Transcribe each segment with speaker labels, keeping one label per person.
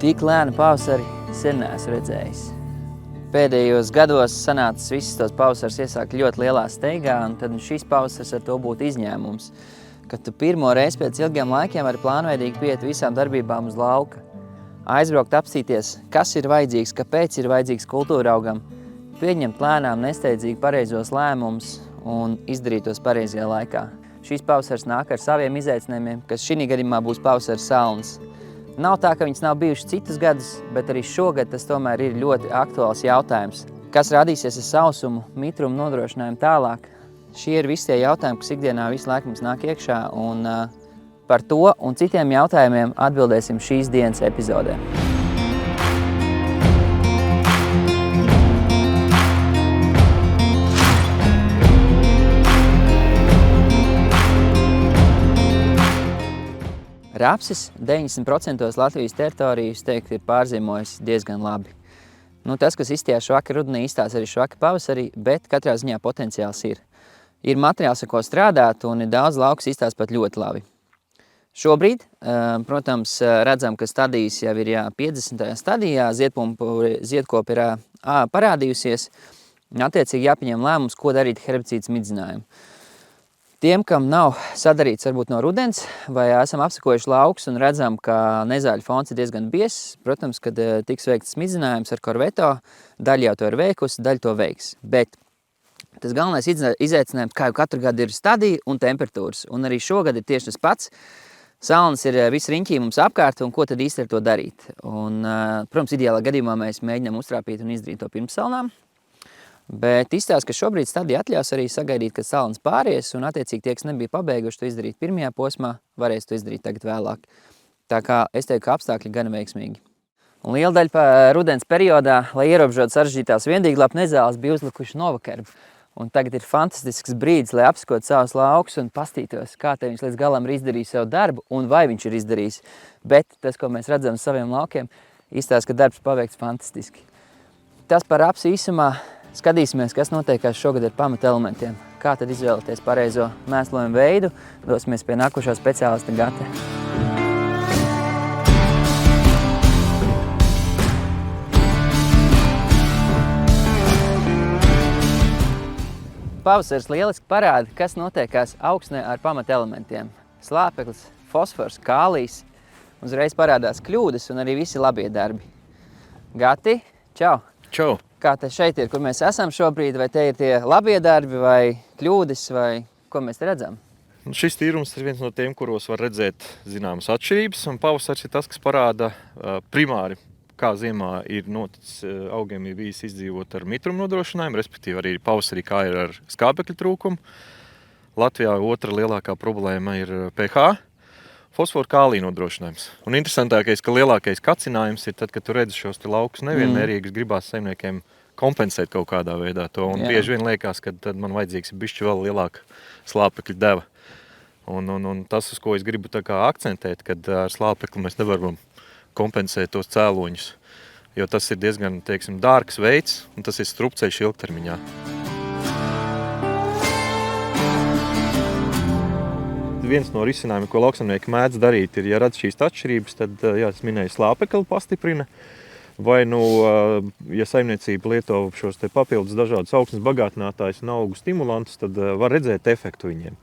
Speaker 1: Tik lēnu pavasari sen neesmu redzējis. Pēdējos gados sanācis visus tos pavasars iesāk ļoti lielā steigā, un tad šis pavasars ar to būtu izņēmums, kad tu pirmo reizi pēc ilgiem laikiem vari plānveidīgi pieiet visām darbībām uz lauka. Aizbraukt, apstīties, kas ir vajadzīgs, kāpēc ir vajadzīgs kultūraugam, pieņemt lēnām nesteidzīgi pareizos lēmumus un izdarīt tos pareizajā laikā. Šīs pavasars nāk ar saviem izaicinājumiem, kas šī gadījumā būs pavasars salnas. Nav tā, ka viņas nav bijušas citus gadus, bet arī šogad tas tomēr ir ļoti aktuāls jautājums. Kas radīsies ar sausumu, mitrumu nodrošinājumu tālāk? Šie ir visi tie jautājumi, kas ikdienā visu laiku mums nāk iekšā, un par to un citiem jautājumiem atbildēsim šīs dienas epizodē. Rapsis 90% Latvijas teritorijas teikt ir pārzīmojis diezgan labi. Tas, kas izstījās švaki rudenī, izstās arī švaki pavasarī, bet katrā ziņā potenciāls ir. Ir materiāls, ar ko strādāt, un ir daudz lauks izstās pat ļoti labi. Šobrīd, protams, redzam, ka stadijas jau ir 50. stadijā, ziedkopa ir parādījusies, attiecīgi jāpieņem lēmums, ko darīt herbicīdu smidzinājumu. Tiem, kam nav sadarīts varbūt no rudens, vai esam apsekojuši laukus un redzam, ka nezāļu fons ir diezgan biezs, protams, kad tiks veikts smidzinājums ar Corveto, daļa jau to ir veikusi, daļa to veiks. Bet tas galvenais izaicinājums, kā jau katru gadu, ir stadija un temperatūras. Un arī šogad ir tieši tas pats. Salnas ir viss riņķī mums apkārt, un ko tad īsti ar to darīt? Un, protams, ideālā gadījumā mēs mēģinām uztrāpīt un izdarīt to pirms salnām. Bet izstāsta, ka šobrīd stadija atļaus arī sagaidīt, kad salnas pāries, un attiecīgi tie, kas nebija pabeiguši to izdarīt pirmajā posmā, varēs to izdarīt tagad vēlāk. Tā kā es teiktu, ka apstākļi gan veiksmīgi. Un liela daļa rudens periodā, lai ierobežotu sarežģītās viendīglapu nezāles, bija uzlikuši novakarbu. Un tagad ir fantastisks brīdis, lai apskot savus laukus un pastītos, kā te viņš līdz galam ir izdarījis savu darbu un vai viņš ir izdarījis. Bet tas, ko mēs redzam saviem laukiem, izstāsta, ka darbs paveikts fantastiski. Tas par rapsi īsumā. Skatīsimies, kas notiekās šogad ar pamata elementiem. Kā tad izvēlēties pareizo mēslojumu veidu? Dosimies pie nākošā speciālista Gate. Pavasaris lieliski parāda, kas notiekās augsnē ar pamata elementiem. Slāpeklis, fosfors, kālijs, uzreiz parādās kļūdas un arī visi labie darbi. Gati, čau!
Speaker 2: Čau!
Speaker 1: Kā te šeit ir, kur mēs esam šobrīd, vai te ir tie labie darbi, vai kļūdas, vai ko mēs redzam?
Speaker 2: Šis tīrums ir viens no tiem, kuros var redzēt zināmas atšķirības, un pavasars ir tas, kas parāda primāri, kā ziemā ir noticis augiem ir bijis izdzīvot ar mitrumu nodrošinājumu, respektīvi arī pavasarī kā ir ar skābekļa trūkumu. Latvijā otra lielākā problēma ir pH. Fosforu kālija nodrošinājums. Un interesantākais, ka lielākais kacinājums ir tad, kad tu redzi šos laukus nevienmērīgus, gribās saimniekiem kompensēt kaut kādā veidā to. Un bieži vien liekas, ka tad man vajadzīgs bišķi vēl lielāka slāpekļa deva. Un tas, uz ko es gribu tā kā akcentēt, kad ar slāpekli mēs nevaram kompensēt tos cēloņus, jo tas ir diezgan, teiksim, dārgs veids, un tas ir strupceļš ilgtermiņā. Viens no risinājumiem, ko lauksaimnieki mēdz darīt, ir, ja redz šīs atšķirības, tad, es minēju, slāpekli pastiprina, vai, ja saimniecība lieto šos te papildus dažādus augsnes bagātinātājus un augu stimulantus, tad var redzēt efektu viņiem.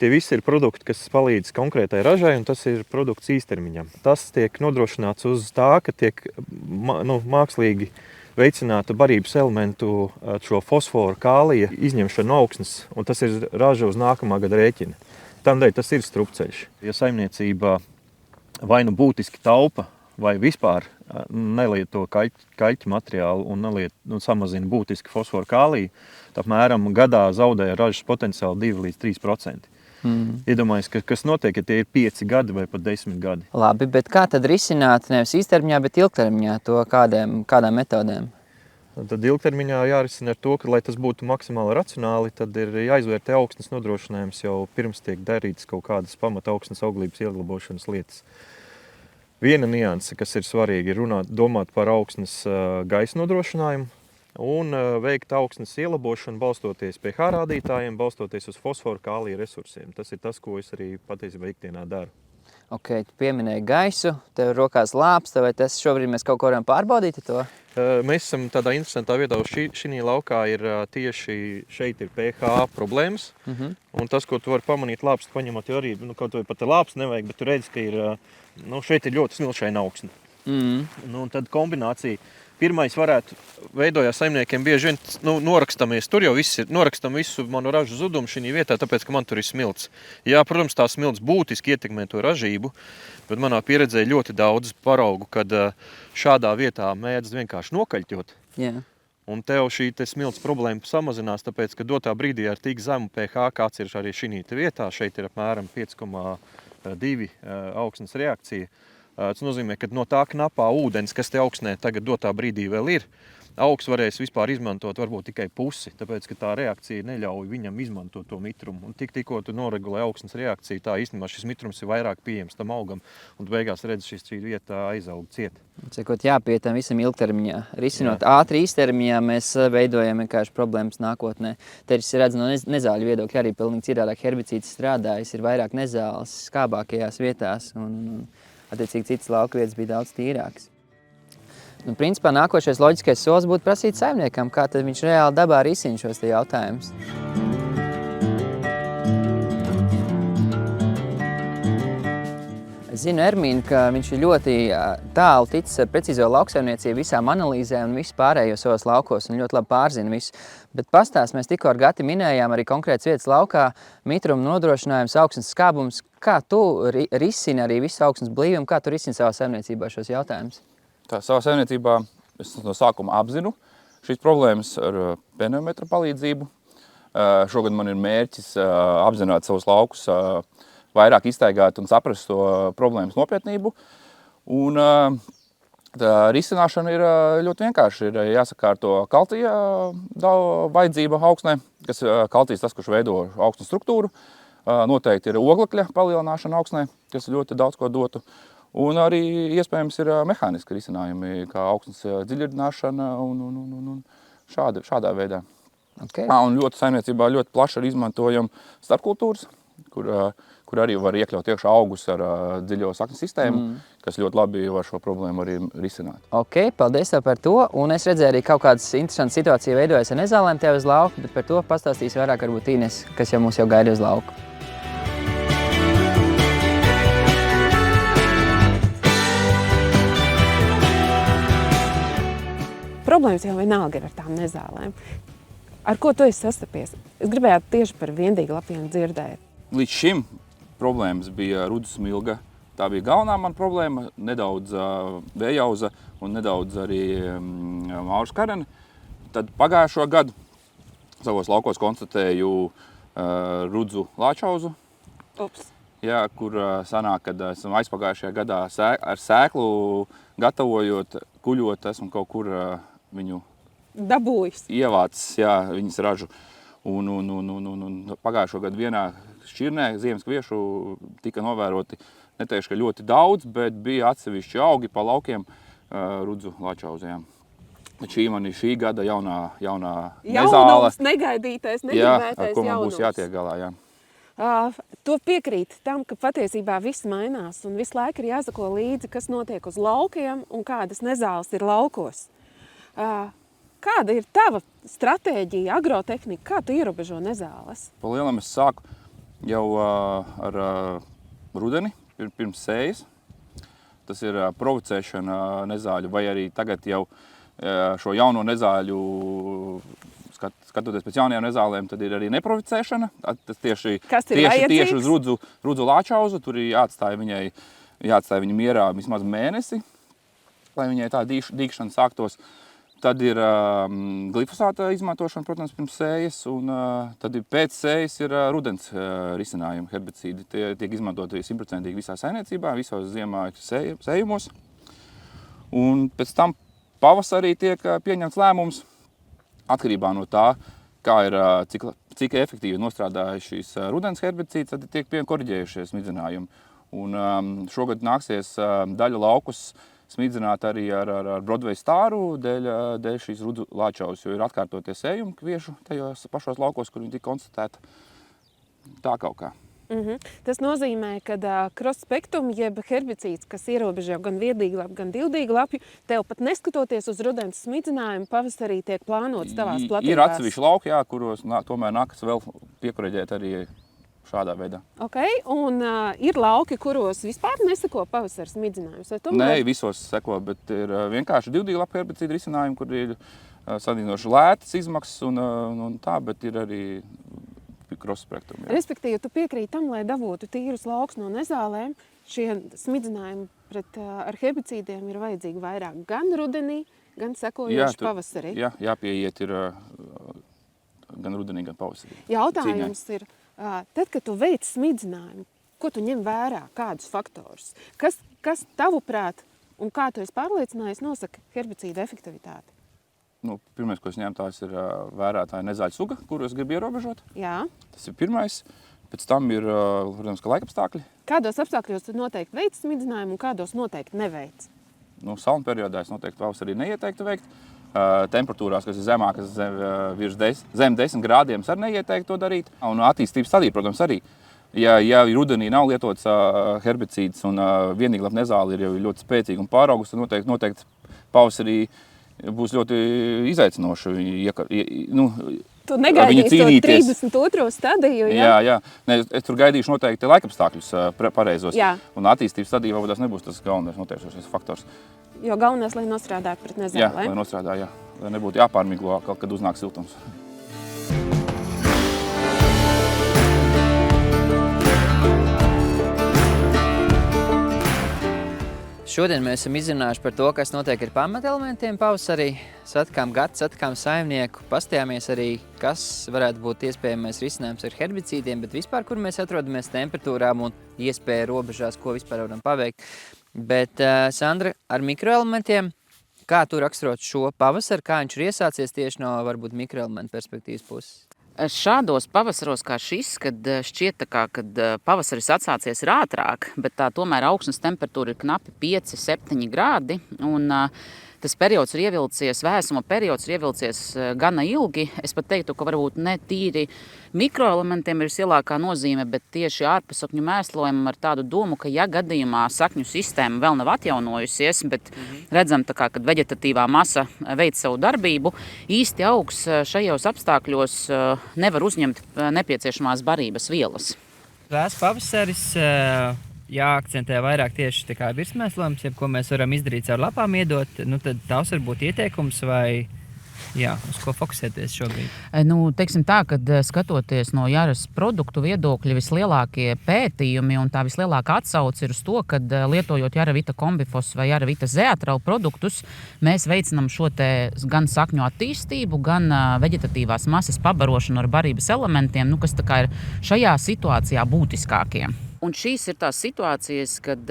Speaker 2: Tie visi ir produkti, kas palīdz konkrētai ražai, un tas ir produkts īstermiņam. Tas tiek nodrošināts uz tā, ka tiek mākslīgi veicinātu barības elementu šo fosforu kālija izņemšanu no augsnes, un tas ir raža uz nākamā gada rēķina. Tādēļ tas ir strupceļš. Ja saimniecība vai būtiski taupa, vai vispār nelieto kaļķu materiālu un samazina būtiski fosforu kāliju, tad apmēram gadā zaudē ražas potenciāli 2 līdz 3%. Iedomājies, kas notiek, ja tie ir 5 gadi vai pat 10 gadi.
Speaker 1: Labi, bet kā tad risināt nevis īstermiņā, bet ilgtermiņā to kādām metodēm?
Speaker 2: Tad ilgtermiņā jārisina ar to, ka, lai tas būtu maksimāli racionāli, tad ir jāizvērtē augsnes nodrošinājums jau pirms tiek darītas kaut kādas pamata augsnes auglības ieglabošanas lietas. Viena nianse, kas ir svarīga, ir domāt par augsnes gaisa nodrošinājumu un veikt augsnes ielabošanu balstoties pH rādītājiem, balstoties uz fosforu kālija resursiem. Tas ir tas, ko es arī patiesībā ikdienā daru.
Speaker 1: Ok, tu pieminēji gaisu, tev ir rokās lāpsta, vai tas šobrīd mēs kaut ko varam pārbaudīt to?
Speaker 2: Mēs esam tādā interesantā vietā, šī laukā ir tieši šeit ir pH problēmas. Un tas, ko tu vari pamanīt lāpstu paņemot, jo arī, kaut vai pat lāpstu nevajag, bet tu redzi, ka ir, šeit ir ļoti smilšaina augsne. Un tad kombinācija. Pirmais varētu veidojās saimniekiem bieži vien, norakstamies, tur jau viss ir, norakstam visu manu ražu zudumu šī vietā, tāpēc, ka man tur ir smilts. Jā, protams, tā smilts būtiski ietekmē to ražību, bet manā pieredzē ļoti daudz paraugu, kad šādā vietā mēdz vienkārši nokaļķot.
Speaker 1: Jā. Un
Speaker 2: tev šī smilts problēma samazinās, tāpēc, ka dotā brīdī ar tik zemu pH, kāds ir arī šī vietā, šeit ir apmēram 5,2 augsnes reakcija. Tas nozīmē, ka no tā knapā ūdens, kas te augsnē tagad dotā brīdī vēl ir, augs varēs vispār izmantot varbūt tikai pusi, tāpēc, ka tā reakcija neļauj viņam izmantot to mitrumu. Un tikko tu noregulē augsnes reakciju, tā īstenībā šis mitrums ir vairāk pieejams tam augam, un beigās redz šī vieta aizaug ciet.
Speaker 1: Cikot jāpie tam visam ilgtermiņā. Risinot ātri īstermiņā, mēs veidojam vienkārši problēmas nākotnē. Te es redzu no nezāļu viedokļa arī pilnīgi citādāk herbicīds strādājas, ir vairāk nezāles skābākajās vietās, un attiecīgi citas lauka vietas bija daudz tīrākas. Principā nākošais loģiskais solis būtu prasīt saimniekam, kā tad viņš reāli dabā risina šos te jautājumus. Es zinu Ermīnu, ka viņš ir ļoti tālu ticis ar precīzo lauksaimniecību visām analīzēm un visu pārējo savos laukos un ļoti labi pārzina visu. Bet pastāst, mēs tikko ar Gati minējām arī konkrētas vietas laukā, mitruma nodrošinājums, augsnes skābums. Kā tu risini arī visu augsnes blīvumu, kā tu risini savā saimniecībā šos jautājumus?
Speaker 3: Tā savā saimniecībā es no sākuma apzinu šīs problēmas ar pneumetra palīdzību. Šogad man ir mērķis apzināt savus laukus, vairāk iztaigāt un saprast to problēmas nopietnību. Un tā risināšana ir ļoti vienkārši. Ir jāsakārto kalcija vajadzība augsnē, kas kalcijs tas, kurš veido augsnes struktūru. Noteikti ir oglekļa palielināšana augsnē, kas ļoti daudz ko dotu. Un arī iespējams ir mehāniski risinājumi, kā augsnes dziļināšana un šādā veidā.
Speaker 1: Okay.
Speaker 3: Un ļoti saimniecībā ļoti plaši arī izmantojam starpkultūras, kur arī var iekļaut iekšā augus ar dziļo sakņu sistēmu, kas ļoti labi var šo problēmu arī risināt.
Speaker 1: Ok, paldies tev par to. Un es redzēju arī kaut kādas interesantas situācijas veidojas ar nezālēm tev uz lauku, bet par to pastāstīs vairāk varbūt Ines, kas jau mūs jau gaida uz lauku.
Speaker 4: Problēmas jau vienalga ir ar tām nezālēm. Ar ko tu esi sastapies? Es gribētu tieši par viendīglapiem dzirdēt.
Speaker 3: Līdz šim problēmas bija rudu smilga. Tā bija galvenā man problēma, nedaudz vējauza un nedaudz arī mauru skareni. Tad pagājušo gadu savos laukos konstatēju rudzu lāčauzu. Jā, kur sanāk, kad esmu aizpagājušajā gadā ar sēklu gatavojot, kuļot, esmu kaut kur viņu
Speaker 4: dabūjis.
Speaker 3: Ievācis, jā, viņas ražu. Un pagājušo gadu vienā šķirnē ziemas kviešu tika novēroti, neteikšu, ka ļoti daudz, bet bija atsevišķi augi pa laukiem rudzu lāčauzajām. Šī gada jaunā nezāle.
Speaker 4: Negaidītais,
Speaker 3: jā,
Speaker 4: negribētais
Speaker 3: ar ko man
Speaker 4: jaunums.
Speaker 3: būs jātiek galā, jā.
Speaker 4: To piekrīt tam, ka patiesībā viss mainās un visu laiku ir jāsako līdzi, kas notiek uz laukiem un kādas nezāles ir laukos. Kāda ir tava stratēģija, agrotehnika, kā tu ierobežo nezāles?
Speaker 3: Pa lielam es sāku jau ar rudeni, pirms sējas. Tas ir provocēšana nezāļu, vai arī tagad jau šo jauno nezāļu, skatoties pēc jaunajām nezālēm, tad ir arī neprovocēšana. Tas tieši uz rudzu lāčauzu, tur ir jāatstāja viņai mierā vismaz mēnesi, lai viņai tā dīkšana sāktos. Tad ir glifosāta izmantošana, protams, pirms sējas, un tad pēc sējas ir rudens risinājumi, herbicīdi. Tie tiek izmantoti 100% visā saimniecībā, visos ziemā sējumos. Un pēc tam pavasarī tiek pieņemts lēmums atkarībā no tā, cik efektīvi nostrādāja šīs rudens herbicīds, tad tiek korģējušies smidzinājumi. Un šogad nāksies daļu laukus smidzināt arī ar Broadway stāru dēļ šīs rudzu lāčaus, jo ir atkārtoties sējumi kviešu tajos pašos laukos, kur viņi tika konstatēta. Tā kaut kā.
Speaker 4: Tas nozīmē, ka cross-spektrum, jeb herbicīds, kas ierobežo gan viedīglapju, gan divdīglapju, tev pat neskatoties uz rudens smidzinājumu, pavasarī tiek plānots tavās platībās.
Speaker 3: Ir atsevišķi lauki, jā, kuros tomēr nākas vēl piekoreģēt arī šādā veidā.
Speaker 4: Okay, un ir lauki, kuros vispār neseko pavasara smidzinājumus?
Speaker 3: Nē, visos seko, bet ir vienkārši divdīglapju herbicīdu risinājumi, kur ir salīdzinoši lētas izmaksas un tā, bet ir arī cross-spektrum.
Speaker 4: Respektīvi, tu piekrīti tam, lai dabūtu tīrus laukus no nezālēm, šie smidzinājumi ar herbicīdiem ir vajadzīgi vairāk gan rudenī, gan sekojoši pavasarī.
Speaker 3: Jā, jāpieiet ir gan rudenī, gan pavasarī.
Speaker 4: Jautājums ir, tad, kad tu veic smidzinājumu, ko tu ņem vērā, kādus faktorus? Kas tavuprāt un kā tu esi pārliecinājies nosaka herbicīda efektivitāti?
Speaker 3: Pirmais, ko es ņēmu, tās ir vērētāja nezāļu suga, kuru es gribu ierobežot.
Speaker 4: Jā.
Speaker 3: Tas ir pirmais. Pēc tam ir, protams, laikapstākļi.
Speaker 4: Kādos apstākļos tu noteikti veic smidzinājumu un kādos noteikti neveic?
Speaker 3: Salmu periodā es noteikti pavasarī neieteiktu veikt. Temperatūrās, kas ir zemākas zem 10 grādiem, arī neieteiktu to darīt. Un attīstības stadija, protams, arī. Ja rudenī nav lietots herbicīds un vienīglapju nezāle ir jau ļoti spēcīga un pāraugus, tad noteikti pavasarī būs ļoti izaicinoši.
Speaker 4: Tu negaidīsi to 32. stadiju, ja?
Speaker 3: Jā. Es tur gaidīšu noteikti laikapstākļus pareizos.
Speaker 4: Jā.
Speaker 3: Un attīstības stadija varbūt tas nebūs tas galvenais noteicošais faktors.
Speaker 4: Jo galvenais, lai nostrādātu pret nezālēm.
Speaker 3: Jā, lai nostrādā, jā. Lai nebūtu jāpārmiglo, kad uznāk siltums.
Speaker 1: Šodien mēs esam izrunājuši par to, kas notiek ar pamatelementiem pavasarī. Satikām gadu, satikām saimnieku, pastījāmies arī, kas varētu būt iespējamais risinājums ar herbicīdiem, bet vispār, kur mēs atrodamies temperatūrām un iespēja robežās, ko vispār varam paveikt. Bet, Sandra, ar mikroelementiem, kā tu raksturot šo pavasaru, kā viņš ir iesācies tieši no varbūt mikroelementu perspektīvas puses?
Speaker 5: Šādos pavasaros kā šis, kad šķiet, kad pavasaris atsācies ir ātrāk, bet tā tomēr augstnes temperatūra ir knapi 5-7 grādi. Un tas periods ir ievilcies, vēsuma periods ir ievilcies gana ilgi. Es pat teiktu, ka varbūt ne tīri mikroelementiem ir vislielākā nozīme, bet tieši ārpusakņu mēslojumam ar tādu domu, ka ja gadījumā sakņu sistēma vēl nav atjaunojusies, bet redzam, kad veģetatīvā masa veic savu darbību, īsti augs šajos apstākļos nevar uzņemt nepieciešamās barības vielas.
Speaker 1: Vēs pavasaris jāakcentē vairāk tieši virsmēslojums, ko mēs varam izdarīt caur lapām iedot, tad tās var būt ieteikums vai uz ko fokusēties šobrīd?
Speaker 5: Teiksim tā, kad skatoties no Jaras produktu viedokļa, vislielākie pētījumi un tā vislielākā atsauce ir uz to, kad lietojot Jaravita kombifos vai Jaravita zeatralu produktus, mēs veicinām šo te gan sakņu attīstību, gan veģetatīvās masas pabarošanu ar barības elementiem, kas ir šajā situācijā būtiskākie. Un šīs ir tās situācijas, kad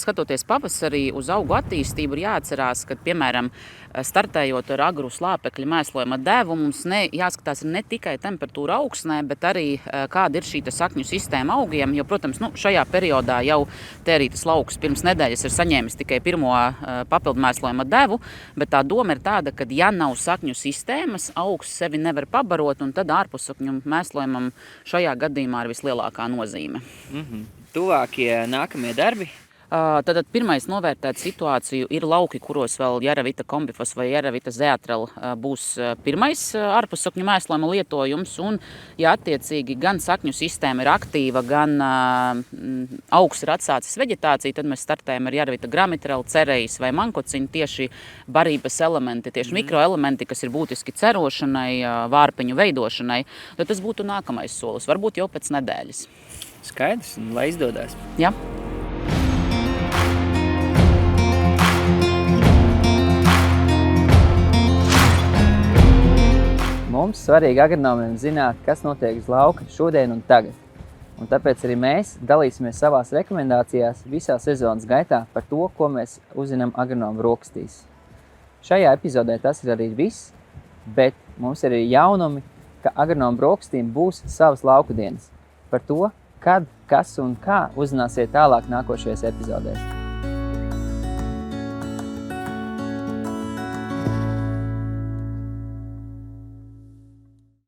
Speaker 5: skatoties pavasarī uz augu attīstību, ir jāatcerās, ka, piemēram, startējot ar agru slāpekļa mēslojuma devu, mums jāskatās ne tikai temperatūra augsnē, bet arī kāda ir šī sakņu sistēma augiem. Jo, protams, šajā periodā jau tērītas lauks pirms nedēļas ir saņēmis tikai pirmo papildu mēslojuma devu, bet tā doma ir tāda, ka ja nav sakņu sistēmas, augs sevi nevar pabarot, un tad ārpussakņu mēslojumam šajā gadījumā ir vislielākā nozīme.
Speaker 1: Tuvākie nākamie darbi?
Speaker 5: Tad pirmais novērtēt situāciju ir lauki, kuros vēl Jaravita kombifos vai Jaravita zeatrala būs pirmais ārpussakņu mēslojuma lietojums. Un, ja attiecīgi gan sakņu sistēma ir aktīva, gan augs ir atsācis veģetāciju, tad mēs startējam ar Jaravita gramitrelu, cerejs vai mankociņu, tieši barības elementi, tieši mikroelementi, kas ir būtiski cerošanai, vārpeņu veidošanai. Tad tas būtu nākamais solis, varbūt jau pēc nedēļas.
Speaker 1: Skaidrs, lai izdodas.
Speaker 5: Jā.
Speaker 1: Mums svarīgi agronomiem zināt, kas notiek uz lauka šodien un tagad. Un tāpēc arī mēs dalīsimies savās rekomendācijās visā sezonas gaitā par to, ko mēs uzzinām agronomu rokastīs. Šajā epizodē tas ir arī viss, bet mums ir arī jaunumi, ka agronomu rokastīm būs savas lauku dienas. Par to, kad, kas un kā uzzināsiet tālāk nākošajās epizodēs.